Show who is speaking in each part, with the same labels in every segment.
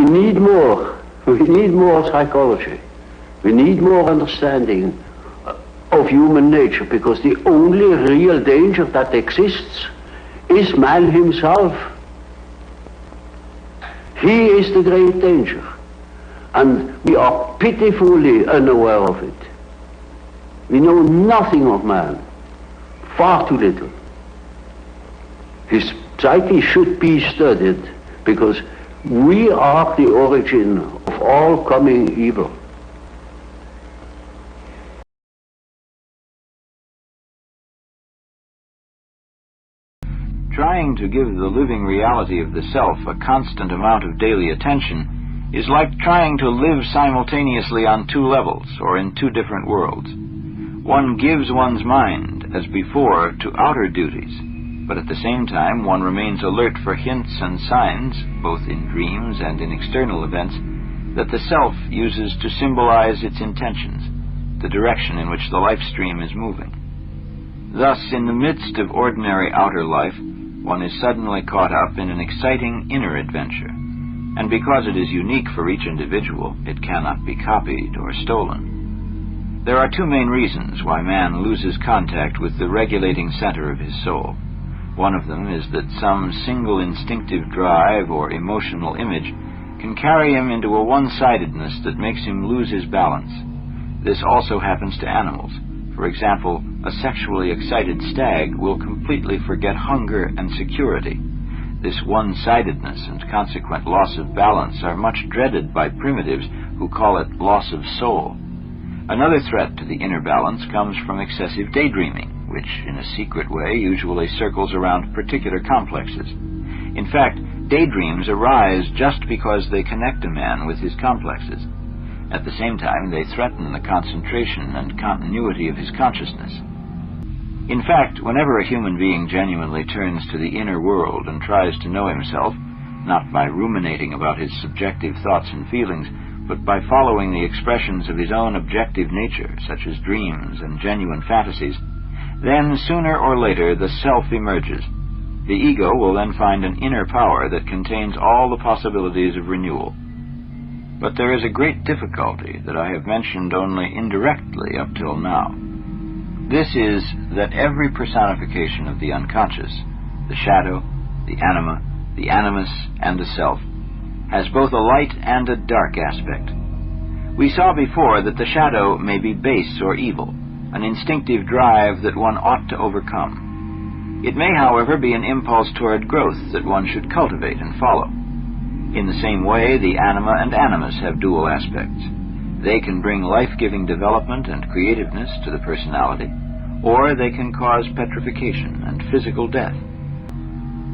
Speaker 1: need more. We need more psychology. We need more understanding of human nature, because the only real danger that exists is man himself. He is the great danger, and we are pitifully unaware of it. We know nothing of man, far too little. His psyche should be studied, because we are the origin of all coming evil.
Speaker 2: Trying to give the living reality of the self a constant amount of daily attention is like trying to live simultaneously on two levels, or in two different worlds. One gives one's mind, as before, to outer duties, but at the same time one remains alert for hints and signs, both in dreams and in external events, that the self uses to symbolize its intentions, the direction in which the life stream is moving. Thus, in the midst of ordinary outer life, one is suddenly caught up in an exciting inner adventure, and because it is unique for each individual, it cannot be copied or stolen. There are two main reasons why man loses contact with the regulating center of his soul. One of them is that some single instinctive drive or emotional image can carry him into a one-sidedness that makes him lose his balance. This also happens to animals. For example, a sexually excited stag will completely forget hunger and security. This one-sidedness and consequent loss of balance are much dreaded by primitives who call it loss of soul. Another threat to the inner balance comes from excessive daydreaming, which in a secret way usually circles around particular complexes. In fact, daydreams arise just because they connect a man with his complexes. At the same time, they threaten the concentration and continuity of his consciousness. In fact, whenever a human being genuinely turns to the inner world and tries to know himself, not by ruminating about his subjective thoughts and feelings, but by following the expressions of his own objective nature, such as dreams and genuine fantasies, then sooner or later the self emerges. The ego will then find an inner power that contains all the possibilities of renewal. But there is a great difficulty that I have mentioned only indirectly up till now. This is that every personification of the unconscious, the shadow, the anima, the animus, and the self, has both a light and a dark aspect. We saw before that the shadow may be base or evil, an instinctive drive that one ought to overcome. It may, however, be an impulse toward growth that one should cultivate and follow. In the same way, the anima and animus have dual aspects. They can bring life-giving development and creativeness to the personality, or they can cause petrification and physical death.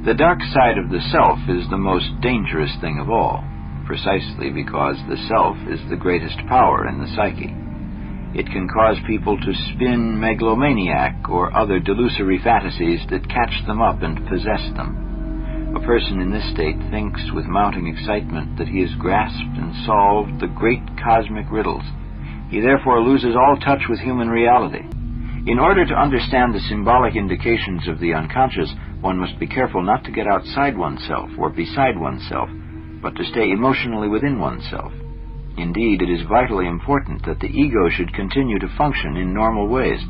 Speaker 2: The dark side of the self is the most dangerous thing of all, precisely because the self is the greatest power in the psyche. It can cause people to spin megalomaniac or other delusory fantasies that catch them up and possess them. A person in this state thinks with mounting excitement that he has grasped and solved the great cosmic riddles. He therefore loses all touch with human reality. In order to understand the symbolic indications of the unconscious, one must be careful not to get outside oneself or beside oneself, but to stay emotionally within oneself. Indeed, it is vitally important that the ego should continue to function in normal ways.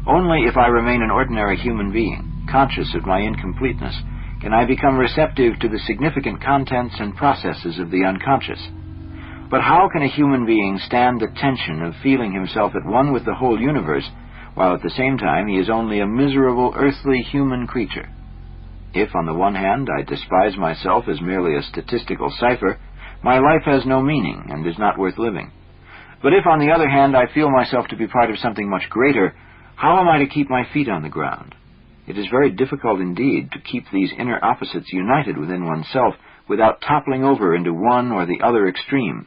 Speaker 2: Only if I remain an ordinary human being, conscious of my incompleteness, can I become receptive to the significant contents and processes of the unconscious. But how can a human being stand the tension of feeling himself at one with the whole universe, while at the same time he is only a miserable earthly human creature? If, on the one hand, I despise myself as merely a statistical cipher, my life has no meaning and is not worth living. But if, on the other hand, I feel myself to be part of something much greater, how am I to keep my feet on the ground? It is very difficult indeed to keep these inner opposites united within oneself without toppling over into one or the other extreme.